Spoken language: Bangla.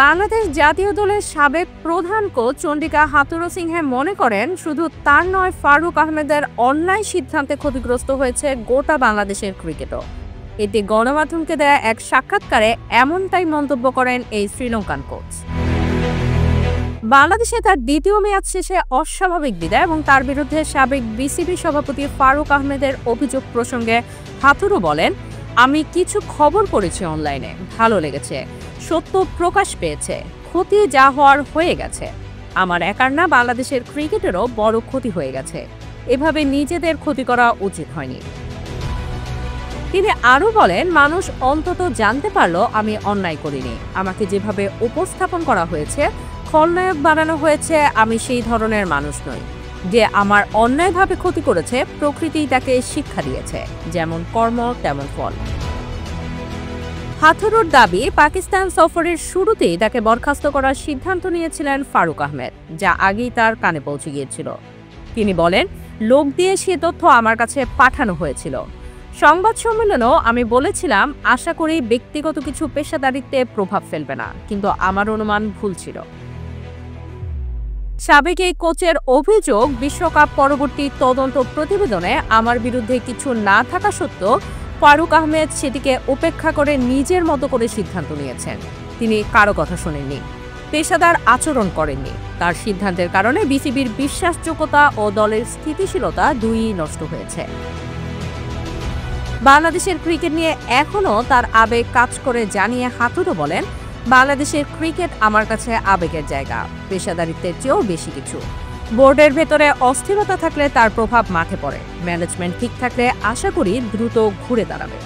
বাংলাদেশ জাতীয় দলের সাবেক প্রধান কোচ চন্ডিকা হাথুরুসিংহে মনে করেন, শুধু তার নয়, ফারুক আহমেদের অন্যায় সিদ্ধান্তে ক্ষতিগ্রস্ত হয়েছে গোটা বাংলাদেশের ক্রিকেটও। এতে গণমাধ্যমকে দেয়া এক সাক্ষাৎকারে এমনটাই মন্তব্য করেন এই শ্রীলঙ্কান কোচ। বাংলাদেশে তার দ্বিতীয় মেয়াদ শেষে অস্বাভাবিক বিদায় এবং তার বিরুদ্ধে সাবেক বিসিবি সভাপতি ফারুক আহমেদের অভিযোগ প্রসঙ্গে হাথুরু বলেন, আমি কিছু খবর পড়েছি অনলাইনে, ভালো লেগেছে, সত্য প্রকাশ পেয়েছে, ক্ষতি যা হওয়ার হয়ে গেছে। আমার একার না, বাংলাদেশের ক্রিকেটেরও বড় ক্ষতি হয়ে গেছে। এভাবে নিজেদের ক্ষতি করা উচিত হয়নি। তিনি আরও বলেন, মানুষ অন্তত জানতে পারলো আমি অন্যায় করিনি। আমাকে যেভাবে উপস্থাপন করা হয়েছে, খলনায়ক বানানো হয়েছে, আমি সেই ধরনের মানুষ নই। যে আমার অন্যায়ভাবে ক্ষতি করেছে, প্রকৃতি তাকে শিক্ষা দিয়েছে, যেমন কর্ম তেমন ফল। হাথুরুর দাবি, পাকিস্তান সফরের শুরুতেই তাকে বরখাস্ত করার সিদ্ধান্ত নিয়েছিলেন ফারুক আহমেদ, যা আগেই তার কানে পৌঁছে গিয়েছিল। তিনি বলেন, লোক দিয়ে সে তথ্য আমার কাছে পাঠানো হয়েছিল। সংবাদ সম্মেলনেও আমি বলেছিলাম, আশা করি ব্যক্তিগত কিছু পেশাদারিত্বে প্রভাব ফেলবে না, কিন্তু আমার অনুমান ভুল ছিল। সাবেক এই কোচের অভিযোগ, বিশ্বকাপ পরবর্তী তদন্ত প্রতিবেদনে আমার বিরুদ্ধে কিছু না থাকা সত্ত্বেও ফারুক আহমেদ সেটিকে উপেক্ষা করে নিজের মতো করে সিদ্ধান্ত নিয়েছেন। তিনি কারো কথা শোনেননি, পেশাদার আচরণ করেননি। তার সিদ্ধান্তের কারণে বিসিবির বিশ্বাসযোগ্যতা ও দলের স্থিতিশীলতা দুইই নষ্ট হয়েছে। বাংলাদেশের ক্রিকেট নিয়ে এখনও তার আবেগ কাজ করে জানিয়ে হাথুরু বলেন, বাংলাদেশের ক্রিকেট আমার কাছে আবেগের জায়গা, পেশাদারিত্বের চেয়েও বেশি কিছু। বোর্ডের ভেতরে অস্থিরতা থাকলে তার প্রভাব মাঠে পড়ে। ম্যানেজমেন্ট ঠিক থাকলে আশা করি দ্রুত ঘুরে দাঁড়াবে।